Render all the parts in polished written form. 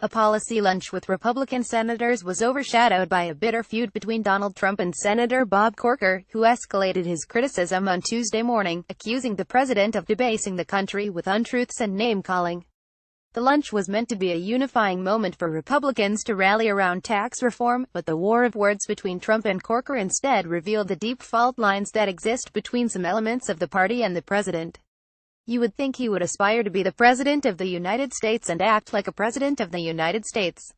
A policy lunch with Republican senators was overshadowed by a bitter feud between Donald Trump and Senator Bob Corker, who escalated his criticism on Tuesday morning, accusing the president of debasing the country with untruths and name-calling. The lunch was meant to be a unifying moment for Republicans to rally around tax reform, but the war of words between Trump and Corker instead revealed the deep fault lines that exist between some elements of the party and the president. You would think he would aspire to be the President of the United States and act like a President of the United States.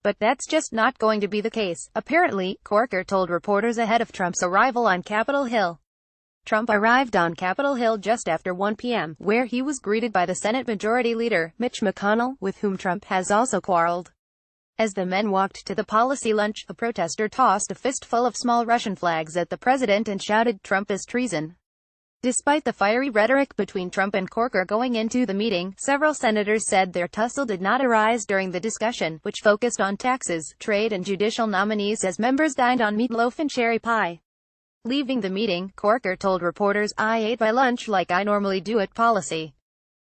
But that's just not going to be the case, apparently, Corker told reporters ahead of Trump's arrival on Capitol Hill. Trump arrived on Capitol Hill just after 1 p.m., where he was greeted by the Senate Majority Leader, Mitch McConnell, with whom Trump has also quarreled. As the men walked to the policy lunch, a protester tossed a fistful of small Russian flags at the president and shouted, "Trump is treason." Despite the fiery rhetoric between Trump and Corker going into the meeting, several senators said their tussle did not arise during the discussion, which focused on taxes, trade and judicial nominees as members dined on meatloaf and cherry pie. Leaving the meeting, Corker told reporters, "I ate my lunch like I normally do at policy.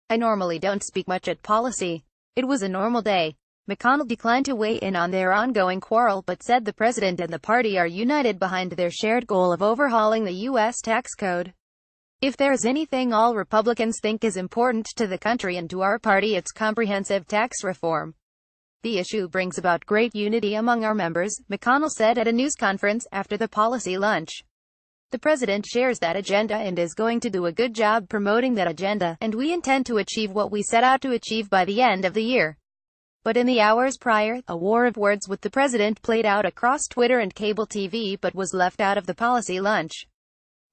I normally don't speak much at policy. It was a normal day." McConnell declined to weigh in on their ongoing quarrel but said the president and the party are united behind their shared goal of overhauling the U.S. tax code. "If there's anything all Republicans think is important to the country and to our party, it's comprehensive tax reform. The issue brings about great unity among our members," McConnell said at a news conference after the policy lunch. "The president shares that agenda and is going to do a good job promoting that agenda, and we intend to achieve what we set out to achieve by the end of the year." But in the hours prior, a war of words with the president played out across Twitter and cable TV but was left out of the policy lunch.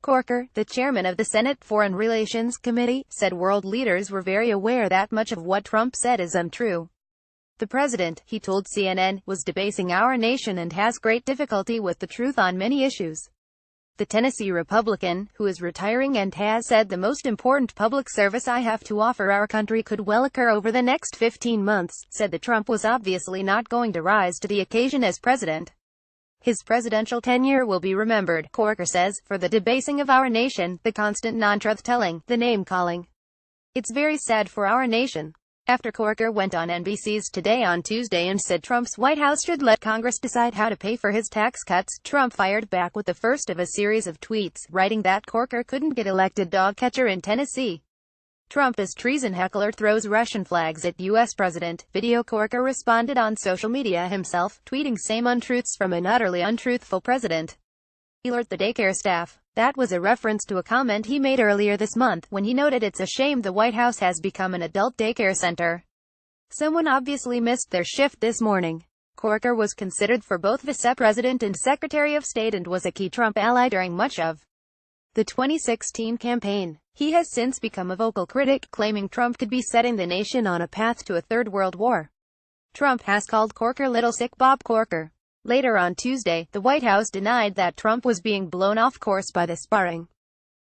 Corker, the chairman of the Senate Foreign Relations Committee, said world leaders were very aware that much of what Trump said is untrue. "The president," he told CNN, "was debasing our nation and has great difficulty with the truth on many issues." The Tennessee Republican, who is retiring and has said the most important public service I have to offer our country could well occur over the next 15 months, said that Trump was obviously not going to rise to the occasion as president. "His presidential tenure will be remembered," Corker says, "for the debasing of our nation, the constant non-truth-telling, the name-calling. It's very sad for our nation." After Corker went on NBC's Today on Tuesday and said Trump's White House should let Congress decide how to pay for his tax cuts, Trump fired back with the first of a series of tweets, writing that Corker couldn't get elected dog catcher in Tennessee. "Trump is treason, heckler throws Russian flags at U.S. president." Video. Corker responded on social media himself, tweeting same untruths from an utterly untruthful president. "Alert the daycare staff." That was a reference to a comment he made earlier this month, when he noted it's a shame the White House has become an adult daycare center. "Someone obviously missed their shift this morning." Corker was considered for both vice-president and Secretary of State and was a key Trump ally during much of the 2016 campaign. He has since become a vocal critic, claiming Trump could be setting the nation on a path to a third world war. Trump has called Corker "Little Sick Bob Corker." Later on Tuesday, the White House denied that Trump was being blown off course by the sparring.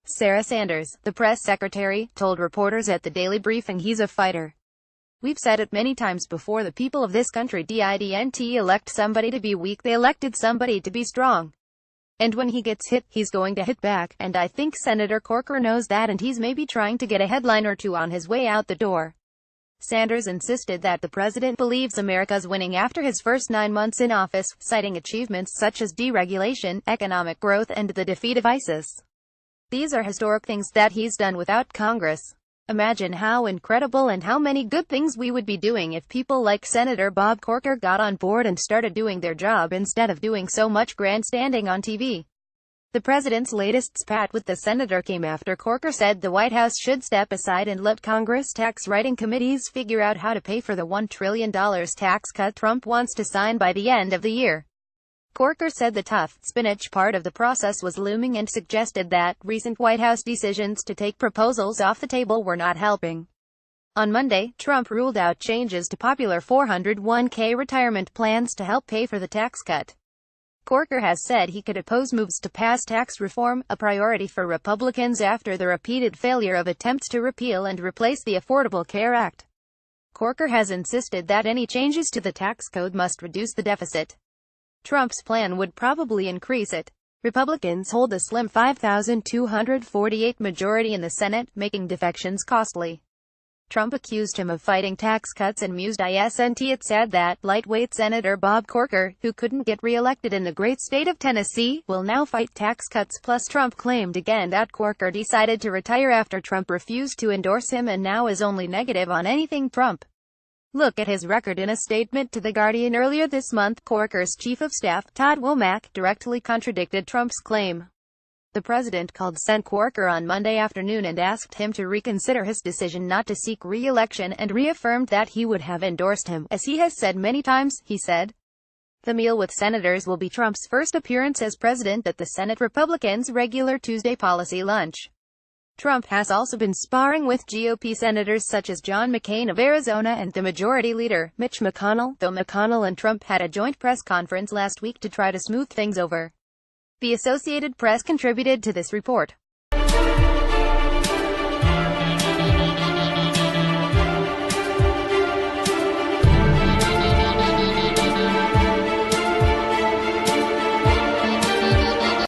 Sarah Sanders, the press secretary, told reporters at the Daily Briefing he's a fighter. "We've said it many times before, the people of this country didn't elect somebody to be weak, they elected somebody to be strong. And when he gets hit, he's going to hit back, and I think Senator Corker knows that, and he's maybe trying to get a headline or two on his way out the door." Sanders insisted that the president believes America's winning after his first 9 months in office, citing achievements such as deregulation, economic growth, and the defeat of ISIS. "These are historic things that he's done without Congress. Imagine how incredible and how many good things we would be doing if people like Senator Bob Corker got on board and started doing their job instead of doing so much grandstanding on TV." The president's latest spat with the senator came after Corker said the White House should step aside and let Congress tax-writing committees figure out how to pay for the $1 trillion tax cut Trump wants to sign by the end of the year. Corker said the tough spinach part of the process was looming and suggested that recent White House decisions to take proposals off the table were not helping. On Monday, Trump ruled out changes to popular 401k retirement plans to help pay for the tax cut. Corker has said he could oppose moves to pass tax reform, a priority for Republicans after the repeated failure of attempts to repeal and replace the Affordable Care Act. Corker has insisted that any changes to the tax code must reduce the deficit. Trump's plan would probably increase it. Republicans hold a slim 5,248 majority in the Senate, making defections costly. Trump accused him of fighting tax cuts and mused isn't it sad that lightweight Senator Bob Corker, who couldn't get re-elected in the great state of Tennessee, will now fight tax cuts. Plus Trump claimed again that Corker decided to retire after Trump refused to endorse him and now is only negative on anything Trump. Look at his record. In a statement to The Guardian earlier this month, Corker's chief of staff, Todd Womack, directly contradicted Trump's claim. The president called Sen. Corker on Monday afternoon and asked him to reconsider his decision not to seek re-election and reaffirmed that he would have endorsed him, as he has said many times. He said, "The meal with senators will be Trump's first appearance as president at the Senate Republicans' regular Tuesday policy lunch." Trump has also been sparring with GOP senators such as John McCain of Arizona and the Majority Leader, Mitch McConnell, though McConnell and Trump had a joint press conference last week to try to smooth things over. The Associated Press contributed to this report.